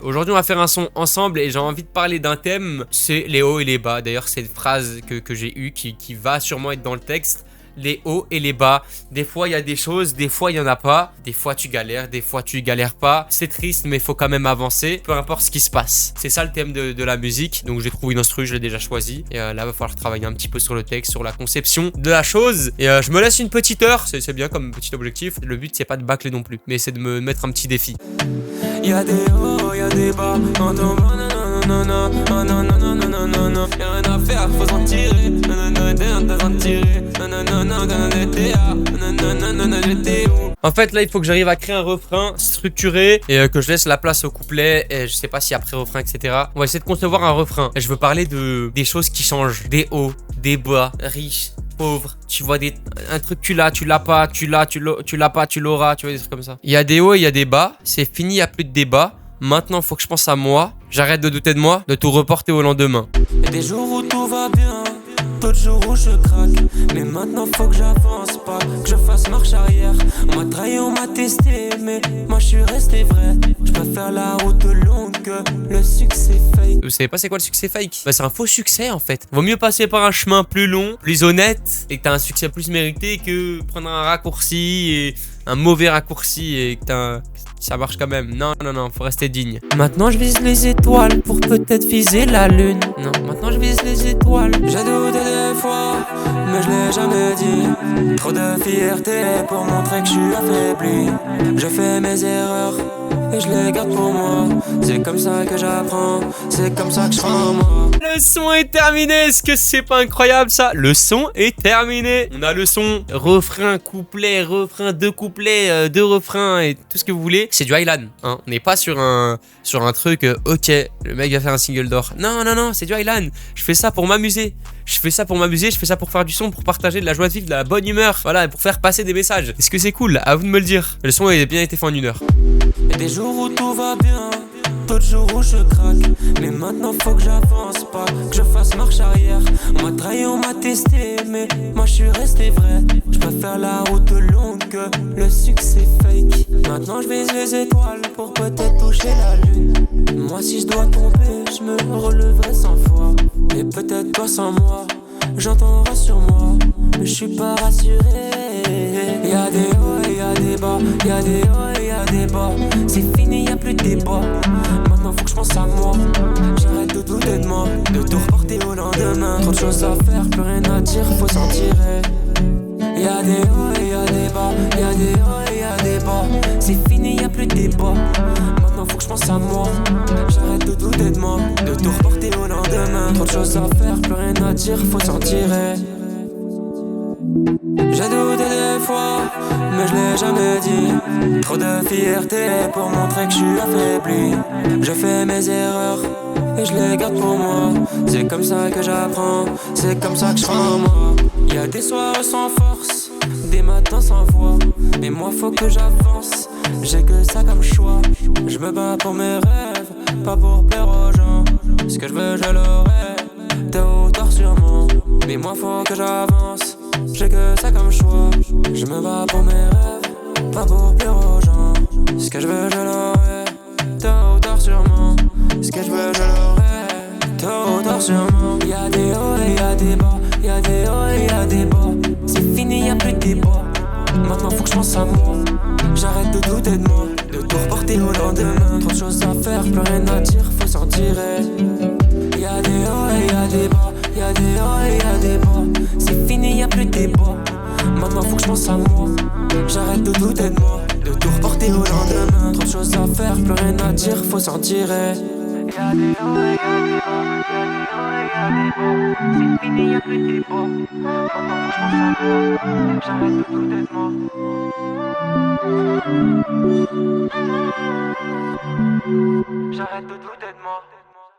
Aujourd'hui, on va faire un son ensemble et j'ai envie de parler d'un thème, c'est les hauts et les bas. D'ailleurs, c'est une phrase que j'ai eue qui va sûrement être dans le texte. Les hauts et les bas. Des fois, il y a des choses, des fois, il n'y en a pas. Des fois, tu galères, des fois, tu galères pas. C'est triste, mais il faut quand même avancer, peu importe ce qui se passe. C'est ça le thème de la musique. Donc, j'ai trouvé une instru, je l'ai déjà choisi. Et là, il va falloir travailler un petit peu sur le texte, sur la conception de la chose. Et je me laisse une petite heure, c'est bien comme petit objectif. Le but, c'est pas de bâcler non plus, mais c'est de me mettre un petit défi. Il y a des hauts, il y a des bas. Quand on va, non, non, y'a rien à faire, faut s'en tirer. En fait, là, il faut que j'arrive à créer un refrain structuré et que je laisse la place au couplet. Et je sais pas si après refrain, etc. On va essayer de concevoir un refrain. Et je veux parler des choses qui changent, des hauts, des bas, riches, pauvres. Tu vois un truc, tu l'as pas, tu l'as pas, tu l'auras, tu vois, des trucs comme ça. Il y a des hauts et il y a des bas. C'est fini, il n'y a plus de débat. Maintenant, faut que je pense à moi. J'arrête de douter de moi, de tout reporter au lendemain. Y'a des jours où tout va bien, d'autres jours où je craque. Mais maintenant faut que j'avance pas, que je fasse marche arrière. On m'a trahi, on m'a testé, mais moi je suis resté vrai. Je préfère la route longue que le succès fake. Vous savez pas c'est quoi le succès fake? Bah c'est un faux succès en fait. Vaut mieux passer par un chemin plus long, plus honnête, et que t'as un succès plus mérité que prendre un raccourci et un mauvais raccourci et que ça marche quand même. Non, faut rester digne. Maintenant je vise les étoiles pour peut-être viser la lune. Non, maintenant je vise les étoiles. J'ai douté des fois, mais je l'ai jamais dit. Trop de fierté pour montrer que je suis affaibli. Je fais mes erreurs et je les garde pour moi. C'est comme ça que j'apprends, c'est comme ça que je rends moi. Le son est terminé, est-ce que c'est pas incroyable ça? Le son est terminé. On a le son, refrain, couplet, refrain, deux couplets, deux refrains et tout ce que vous voulez. C'est du Highland, hein. On n'est pas sur un truc, ok, le mec va faire un single d'or. Non, c'est du Highland. Je fais ça pour m'amuser. Je fais ça pour faire du son, pour partager de la joie de vivre, de la bonne humeur. Voilà, pour faire passer des messages. Est-ce que c'est cool? À vous de me le dire. Le son a bien été fait en 1 heure. Y'a des jours où tout va bien, d'autres jours où je craque. Mais maintenant faut que j'avance pas, que je fasse marche arrière. On m'a trahi, on m'a testé, mais moi je suis resté vrai. Je préfère la route longue que le succès fake. Maintenant je vise les étoiles pour peut-être toucher la lune. Moi si je dois tomber, je me releverai 100 fois. Et peut-être toi sans moi, j'entendrai sur moi, mais je suis pas rassuré. Y'a des hauts et y'a des bas, y'a des hauts et y'a des bas. C'est fini, y'a plus de débat. Maintenant faut que je pense à moi. J'arrête de douter de moi, de tout reporter au lendemain. Trop de choses à faire, plus rien à dire, faut s'en tirer. Y'a des hauts et y'a des bas, y'a des hauts et y'a des bas. C'est fini, y'a plus de débat. Maintenant faut que je pense à moi. J'arrête de douter de moi, de tout reporter au lendemain. Trop de choses à faire, plus rien à dire, faut s'en tirer. J'ai douté des fois, mais je l'ai jamais dit. Trop de fierté pour montrer que je suis affaibli. Je fais mes erreurs et je les garde pour moi. C'est comme ça que j'apprends, c'est comme ça que je rends moi. Y'a des soirs sans force, des matins sans voix. Mais moi faut que j'avance, j'ai que ça comme choix. Je me bats pour mes rêves, pas pour plaire aux gens. Ce que je veux je l'aurai, tôt ou tard sûrement. Mais moi faut que j'avance, j'ai que ça comme choix. Je me bats pour mes rêves, pas pour plaire aux gens. Ce que je veux je l'aurai, tôt ou tard sûrement. Ce que je veux je l'aurai, tôt ou tard sûrement. Y'a des hauts et y'a des bas, y'a des hauts et y'a des bas. C'est fini, y'a plus de débat. Maintenant faut que je pense à moi. J'arrête de douter de moi, de tout reporter au lendemain. Trop de choses à faire, plus rien à dire, faut s'en tirer. Y'a des hauts et y'a des bas, y'a des hauts et y'a des bas. C'est fini, y'a plus de débat. Maintenant faut que je pense à moi. J'arrête de douter de moi, de tout reporter au lendemain. Trop de choses à faire, plus rien à dire, faut s'en tirer. Y'a des hauts et y'a des bas, y'a des hauts et y'a des bas. C'est fini, y'a plus de débat. Maintenant faut que je pense à moi. J'arrête de douter de moi. J'arrête de douter de moi.